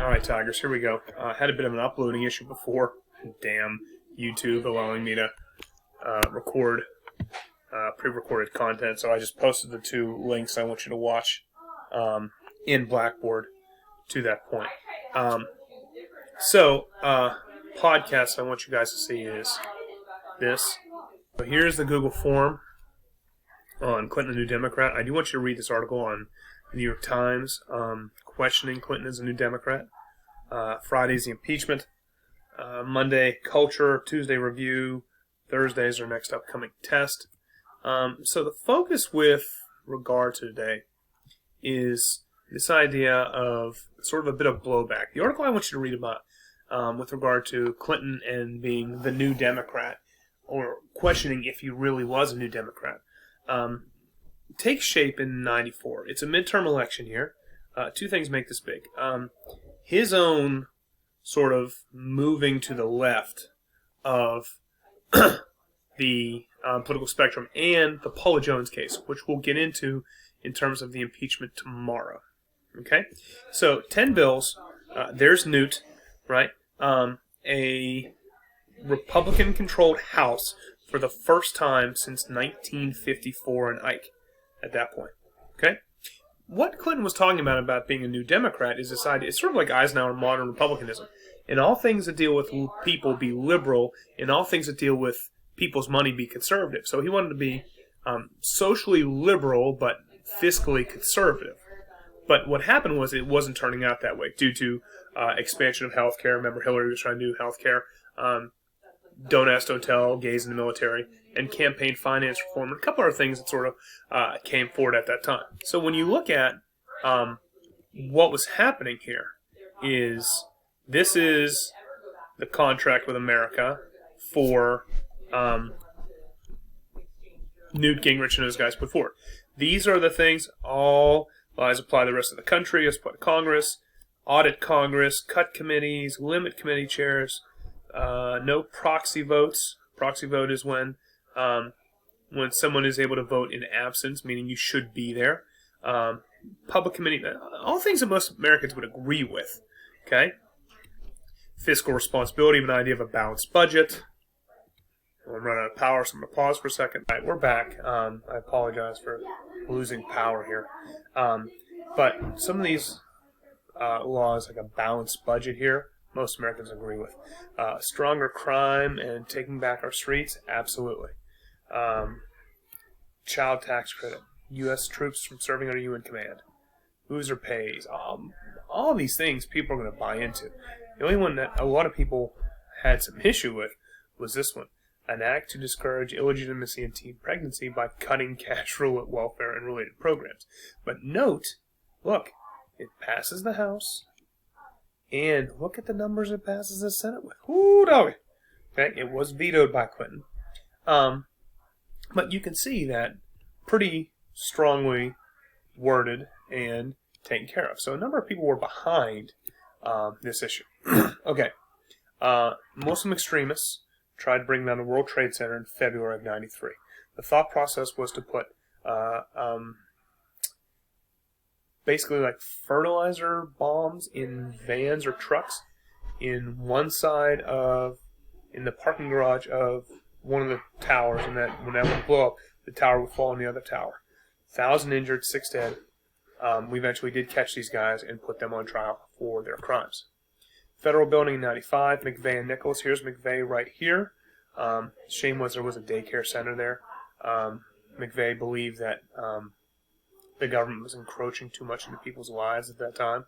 Alright, Tigers, here we go. Had a bit of an uploading issue before. Damn YouTube allowing me to record pre-recorded content, so I just posted the two links I want you to watch in Blackboard to that point. Podcast I want you guys to see is this. So here's the Google form on Clinton, the New Democrat. I do want you to read this article on the New York Times, questioning Clinton as a new Democrat. Friday's the impeachment. Monday, culture. Tuesday, review. Thursday's our next upcoming test. So the focus with regard to today is this idea of sort of a bit of blowback. The article I want you to read about with regard to Clinton and being the new Democrat, or questioning if he really was a new Democrat, takes shape in '94. It's a midterm election here. Two things make this big. His own sort of moving to the left of the political spectrum, and the Paula Jones case, which we'll get into in terms of the impeachment tomorrow. Okay? So, 10 bills. There's Newt, right? A Republican-controlled House for the first time since 1954 and Ike at that point. Okay? What Clinton was talking about being a new Democrat is this idea. It's sort of like Eisenhower modern republicanism. In all things that deal with people, be liberal. In all things that deal with people's money, be conservative. So he wanted to be socially liberal, but fiscally conservative. But what happened was it wasn't turning out that way due to expansion of health care. Remember, Hillary was trying to do health care. Don't ask, don't tell, gays in the military, and campaign finance reform, and a couple other things that sort of came forward at that time. So when you look at what was happening here, this is the contract with America for Newt Gingrich and those guys put forward. These are the things, all lies apply to the rest of the country, as apply to Congress, audit Congress, cut committees, limit committee chairs, no proxy votes. Proxy vote is when someone is able to vote in absence, meaning you should be there. Public committee, all things that most Americans would agree with. Okay? Fiscal responsibility, an idea of a balanced budget. I'm running out of power, so I'm going to pause for a second. All right, we're back. I apologize for losing power here. But some of these laws, like a balanced budget here, most Americans agree with. Stronger crime and taking back our streets, absolutely. Child tax credit, U.S. troops from serving under UN command, loser pays, all these things people are going to buy into. The only one that a lot of people had some issue with was this one. An act to discourage illegitimacy in teen pregnancy by cutting cash welfare and related programs. But note, look, it passes the House, and look at the numbers it passes the Senate with. Ooh, doggy. Okay, it was vetoed by Clinton. But you can see that pretty strongly worded and taken care of. So a number of people were behind this issue. Okay. Muslim extremists tried to bring down the World Trade Center in February of '93. The thought process was to put basically like fertilizer bombs in vans or trucks in the parking garage of one of the towers, and that when that would blow up, the tower would fall on the other tower. 1,000 injured, 6 dead. We eventually did catch these guys and put them on trial for their crimes. Federal building in '95, McVeigh and Nichols. Here's McVeigh right here. Shame was there was a daycare center there. McVeigh believed that the government was encroaching too much into people's lives at that time.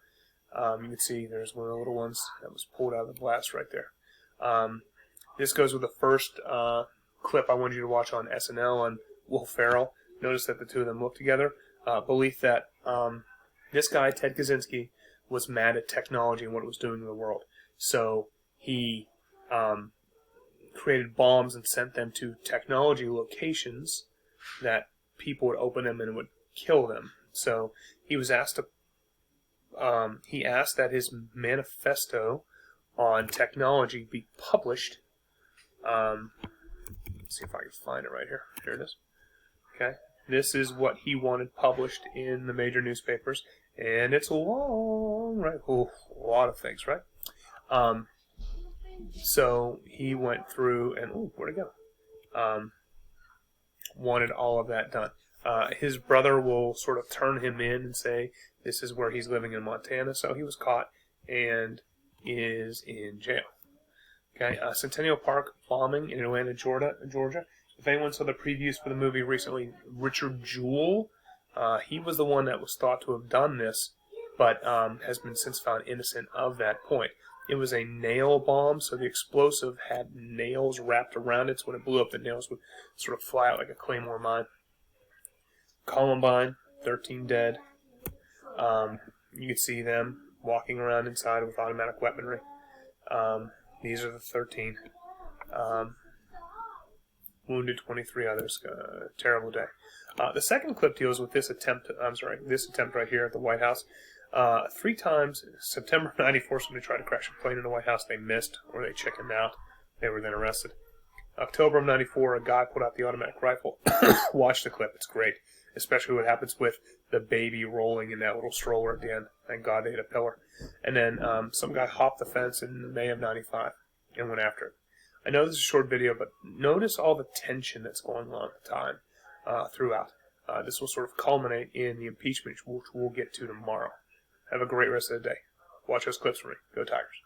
You can see there's one of the little ones that was pulled out of the blast right there. This goes with the first clip I wanted you to watch on SNL on Will Ferrell. Notice that the two of them look together. Belief that this guy, Ted Kaczynski, was mad at technology and what it was doing to the world. So he created bombs and sent them to technology locations that people would open them and it would kill them. So he was asked to. He asked that his manifesto on technology be published. Let's see if I can find it right here. Here it is. Okay, this is what he wanted published in the major newspapers, And it's long, right? Oh, a lot of things, right? So he went through and, where'd it go? Wanted all of that done. His brother will sort of turn him in and say this is where he's living in Montana. So he was caught and is in jail. Okay, Centennial Park bombing in Atlanta, Georgia. If anyone saw the previews for the movie recently, Richard Jewell, he was the one that was thought to have done this, but has been since found innocent of that point. It was a nail bomb, so the explosive had nails wrapped around it, so when it blew up, the nails would sort of fly out like a claymore mine. Columbine, 13 dead. You could see them walking around inside with automatic weaponry. These are the 13. Wounded 23 others. Terrible day. The second clip deals with this attempt right here at the White House. 3 times, September 94, somebody tried to crash a plane in the White House. They missed, or they chickened out. They were then arrested. October of 94, a guy pulled out the automatic rifle. Watch the clip. It's great. Especially what happens with the baby rolling in that little stroller at the end. Thank God they hit a pillar. And then some guy hopped the fence in May of 95 and went after it. I know this is a short video, but notice all the tension that's going on at the time throughout. This will sort of culminate in the impeachment, which we'll get to tomorrow. Have a great rest of the day. Watch those clips for me. Go Tigers.